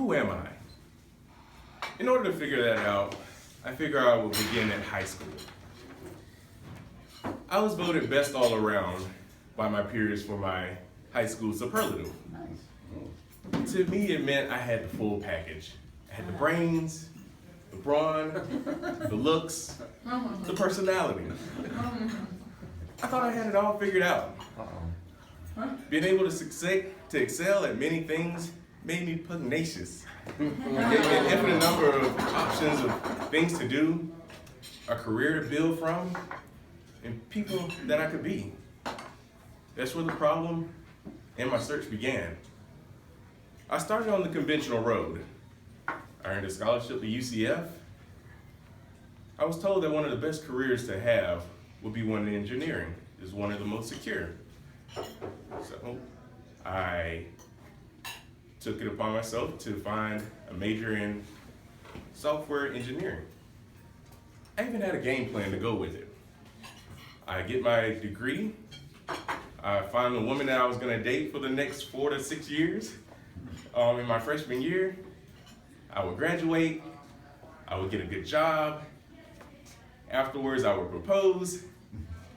who am I? In order to figure that out, I figure I will begin at high school. I was voted best all around by my peers for my high school superlative. To me, it meant I had the full package. I had the brains, the brawn, the looks, the personality. I thought I had it all figured out. Being able to excel at many things made me pugnacious. It gave me an infinite number of options of things to do, a career to build from, and people that I could be. That's where the problem and my search began. I started on the conventional road. I earned a scholarship to UCF. I was told that one of the best careers to have would be one in engineering. It's one of the most secure. So I took it upon myself to find a major in software engineering. I even had a game plan to go with it. I get my degree, I find the woman that I was gonna date for the next 4 to 6 years. In my freshman year, I would graduate, I would get a good job. Afterwards, I would propose,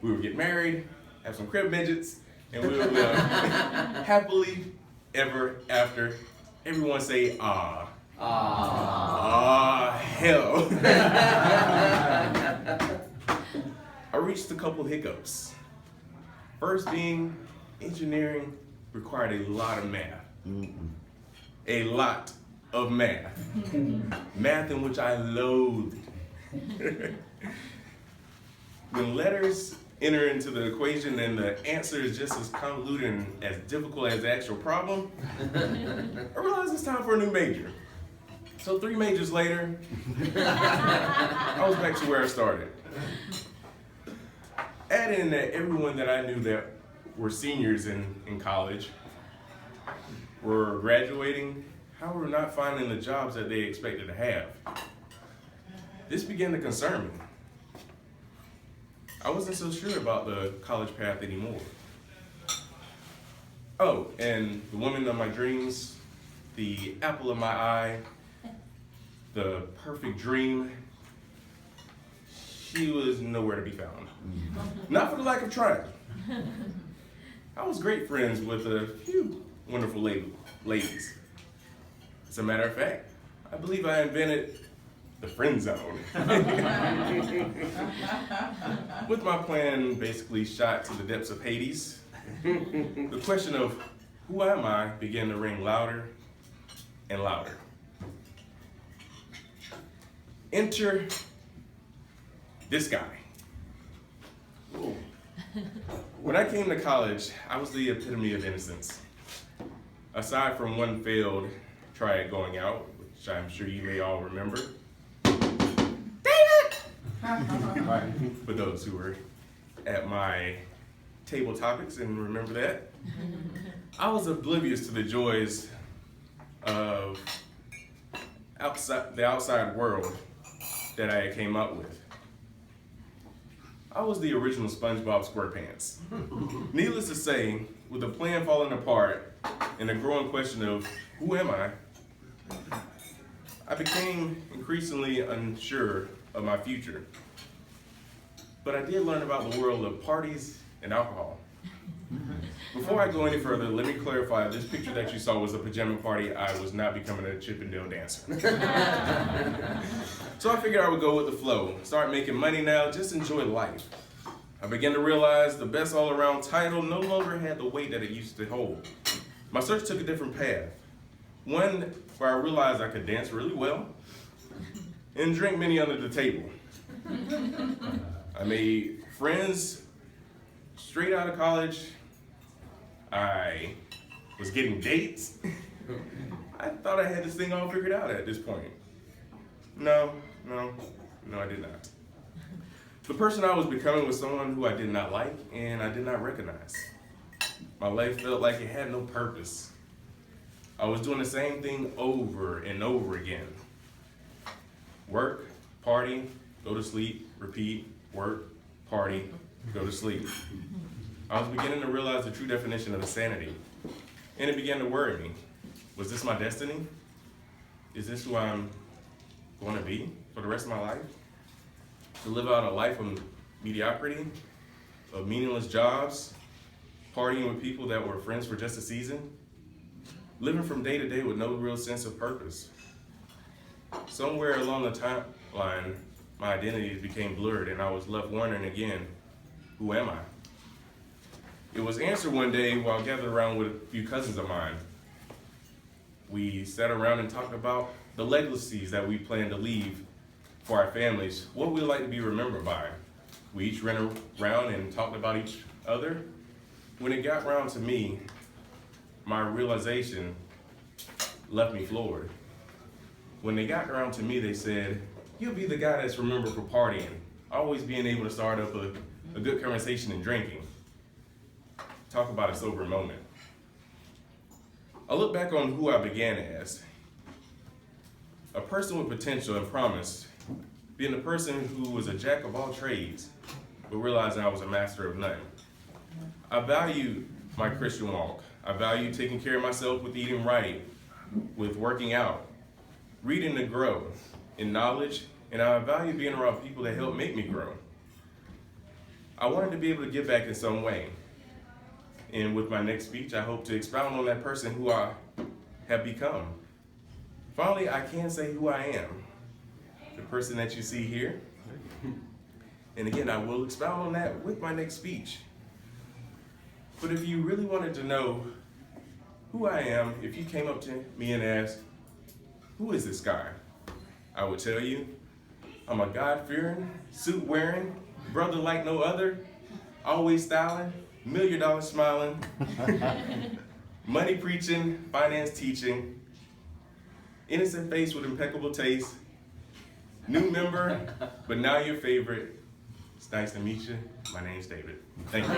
we would get married, have some crib midgets, and we would live happily ever after. Everyone say, ah. Ah, hell. I reached a couple hiccups. First being, engineering required a lot of math. A lot of math. Math in which I loathed. When letters enter into the equation and the answer is just as convoluted and as difficult as the actual problem, I realized it's time for a new major. So 3 majors later, I was back to where I started. Add in that everyone that I knew that were seniors in college were graduating, however not finding the jobs that they expected to have. This began to concern me. I wasn't so sure about the college path anymore. Oh, and the woman of my dreams, the apple of my eye, the perfect dream, she was nowhere to be found. Not for the lack of trying. I was great friends with a few wonderful ladies. As a matter of fact, I believe I invented the friend zone. With my plan basically shot to the depths of Hades, the question of who am I began to ring louder and louder. Enter this guy. Whoa. When I came to college, I was the epitome of innocence. Aside from one failed try at going out, which I'm sure you may all remember. David! For those who were at my table topics and remember that, I was oblivious to the joys of the outside world that I came up with. I was the original SpongeBob SquarePants. Needless to say, with the plan falling apart and the growing question of who am I became increasingly unsure of my future. But I did learn about the world of parties and alcohol. Before I go any further, let me clarify, this picture that you saw was a pajama party. I was not becoming a Chippendale dancer. So I figured I would go with the flow, start making money now, just enjoy life. I began to realize the best all-around title no longer had the weight that it used to hold. My search took a different path. One where I realized I could dance really well and drink many under the table. I made friends straight out of college. I was getting dates. I thought I had this thing all figured out at this point. No, I did not. The person I was becoming was someone who I did not like and I did not recognize. My life felt like it had no purpose. I was doing the same thing over and over again. Work, party, go to sleep, repeat, work, party, go to sleep. I was beginning to realize the true definition of insanity, and it began to worry me. Was this my destiny? is this who I'm going to be for the rest of my life? To live out a life of mediocrity, of meaningless jobs, partying with people that were friends for just a season, living from day to day with no real sense of purpose. Somewhere along the timeline, my identities became blurred and I was left wondering again, who am I? It was answered one day while gathered around with a few cousins of mine. We sat around and talked about the legacies that we plan to leave for our families, what we'd like to be remembered by. We each ran around and talked about each other. When it got around to me, my realization left me floored. When they got around to me, they said, "You'll be the guy that's remembered for partying, always being able to start up a good conversation and drinking." Talk about a sober moment. I look back on who I began as. A person with potential and promise, being a person who was a jack of all trades, but realizing I was a master of none. I value my Christian walk. I value taking care of myself with eating right, with working out, reading to grow in knowledge, and I value being around people that help make me grow. I wanted to be able to give back in some way. And with my next speech, I hope to expound on that person who I have become. Finally, I can say who I am, the person that you see here. And again, I will expound on that with my next speech. But if you really wanted to know who I am, if you came up to me and asked, "Who is this guy?" I would tell you, I'm a God-fearing, suit-wearing, brother like no other, always styling, $1 million smiling, money preaching, finance teaching, innocent face with impeccable taste, new member, but now your favorite. It's nice to meet you. My name's David. Thank you.